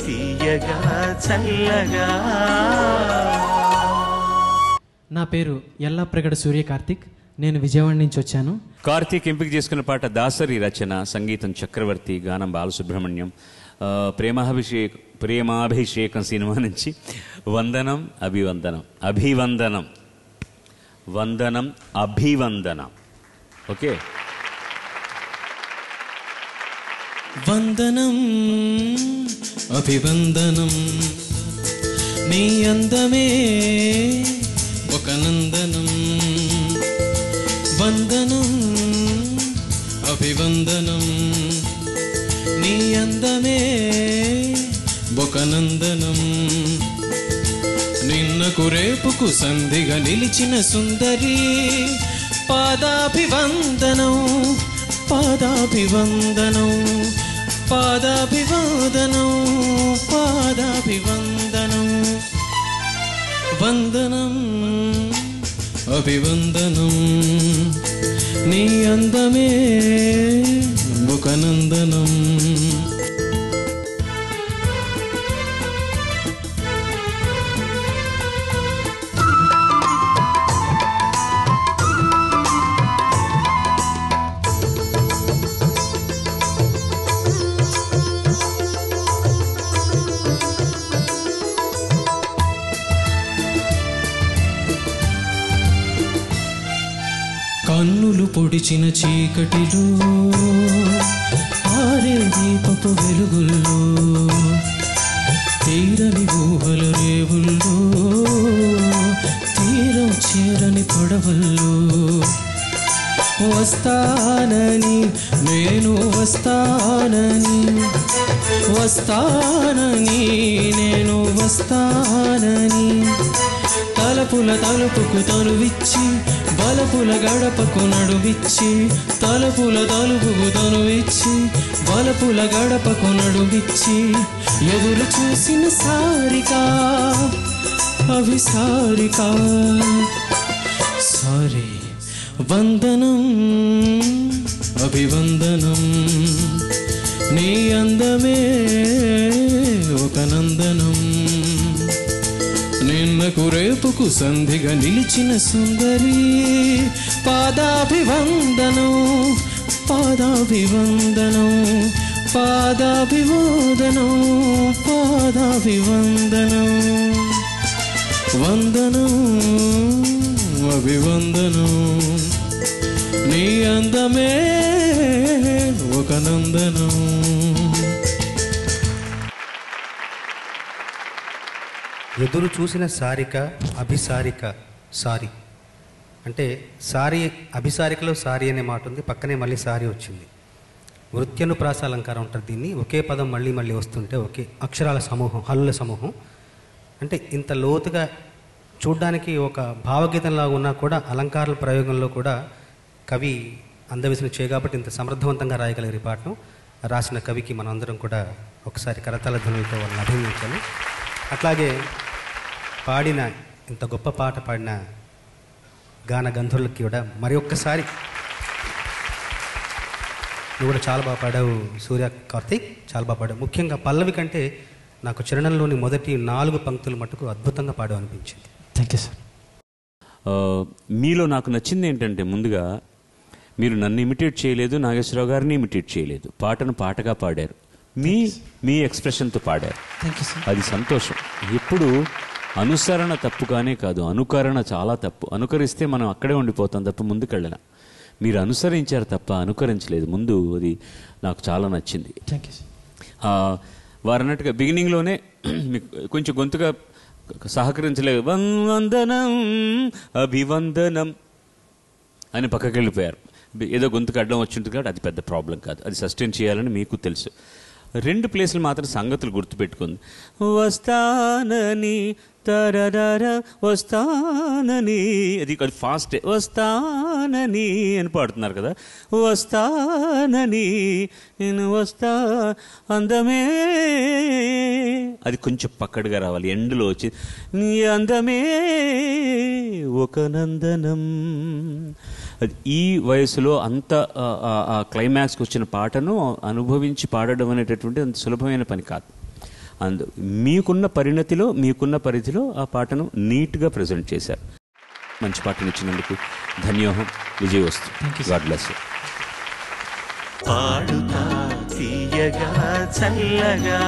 తీయగా చల్లగా. నా పేరు ఎల్లాప్రగడ సూర్య కార్తిక్. నేను విజయవాడ నుంచి వచ్చాను. కార్తీక్ ఎంపిక చేసుకున్న పాట దాసరి రచన, సంగీతం చక్రవర్తి, గానం బాలసుబ్రహ్మణ్యం. ప్రేమాభిషేకం సినిమా నుంచి వందనం అభివందనం. అభివందనం, వందనం, అభివందనం. ఓకే. వందనం అభివందనం, నీ అందమే ఒక నందనం. వందనం అభివందనం, నీ అందమే ఒక నందనం. నిన్నకు రేపుకు సంధిగా నిలిచిన సుందరి, పాదాభివందనం పాదాభివందనం పాదాభివందనం పాదాభివందనం. వందనం అభివందనం, నీ అందమే ఒక నందనం. కన్నులు పొడిచిన చీకటిలో, ఆరే దీపపు వెలుగుల్లో, తీరని ఊహల రేవుల్లో, తీరం చేరని పడవల్లో, వస్తానని నేను వస్తానని, వస్తానని నేను వస్తానని, తలపుల తలుపుకు తనువిచ్చి, బలపుల గడపకు నడువిచ్చి, తలుపుల తలుపుకు తనువిచ్చి, బలపుల గడపకు నడువిచ్చి, ఎదురు చూసిన సారిక అభిసారిక. సారీ. వందనం అభివందనం, నీ అందమే ఒక నందనం. నిన్నకు రేపుకు సంధిగా నిలిచిన సుందరి, పాదాభివందనం పాదాభివందనం పాదాభివందనం పాదాభివందనం. వందనం అభివందనం, నీ అందమే ఒక నందనం. ఎదురు చూసిన సారిక అభిసారిక. సారీ అంటే సారీ, అభిసారికలో సారీ అనే మాట ఉంది, పక్కనే మళ్ళీ సారీ వచ్చింది. వృత్యనుప్రాస అలంకారం ఉంటుంది. దీన్ని ఒకే పదం మళ్ళీ మళ్ళీ వస్తుంటే ఒకే అక్షరాల సమూహం, హల్లుల సమూహం. అంటే ఇంత లోతుగా చూడ్డానికి ఒక భావగీతంలాగా ఉన్నా కూడా అలంకారాల ప్రయోగంలో కూడా కవి అందవేసిన చేయ కాబట్టి ఇంత సమర్థవంతంగా రాయగలిగారు ఈ పాటను. రాసిన కవికి మనం అందరం కూడా ఒకసారి కరతాళ ధ్వనులతో వాళ్ళని అభినందించాలి. అట్లాగే పాడిన ఇంత గొప్ప పాట పాడిన గాన గంధర్వులకి కూడా మరి ఒక్కసారి, నువ్వు కూడా చాలా బాగా పాడావు సూర్య కార్తిక్, చాలా బాగా పాడావు. ముఖ్యంగా పల్లవి కంటే నాకు చరణంలోని మొదటి 4 పంక్తులు మటుకు అద్భుతంగా పాడావు అనిపించింది. Thank you sir. మీలో నాకు నచ్చింది ఏంటంటే, ముందుగా మీరు నన్ను ఇమిటేట్ చేయలేదు, నాగేశ్వరరావు గారిని ఇమిటేట్ చేయలేదు. పాటను పాటగా పాడారు, మీ ఎక్స్ప్రెషన్తో పాడారు. అది సంతోషం. ఎప్పుడు అనుసరణ తప్పుగానే కాదు, అనుకరణ చాలా తప్పు. అనుకరిస్తే మనం అక్కడే ఉండిపోతాం తప్ప ముందుకెళ్ళిన. మీరు అనుసరించారు తప్ప అనుకరించలేదు ముందు. అది నాకు చాలా నచ్చింది. వారు అన్నట్టుగా బిగినింగ్లోనే మీకు కొంచెం గొంతుగా సహకరించలేదు. వందనం అభివందనం అని పక్కకి వెళ్ళిపోయారు. ఏదో గొంతుకు అడ్డం వచ్చి ఉంటుంది కాబట్టి అది పెద్ద ప్రాబ్లం కాదు, అది సస్టైన్ చేయాలని మీకు తెలుసు. 2 ప్లేసులు మాత్రం సంగతులు గుర్తుపెట్టుకుంది. వస్తానని తరర వస్తానని, అది ఫాస్ట్ వస్తానని అని పాడుతున్నారు కదా. వస్తానని నేను వస్తా అందమే, అది కొంచెం పక్కడుగా రావాలి. ఎండ్లో వచ్చి నీ అందమే ఒక నందనం. అది ఈ వయసులో అంత క్లైమాక్స్కి వచ్చిన పాటను అనుభవించి పాడడం అనేటటువంటి అంత సులభమైన పని కాదు. మీకున్న పరిణతిలో మీకున్న పరిధిలో ఆ పాటను నీట్గా ప్రజెంట్ చేశారు. మంచి పాటను ఇచ్చినందుకు ధన్యోహం. విజయవస్తు. God bless you. పాడుతా తీయగా చల్లగా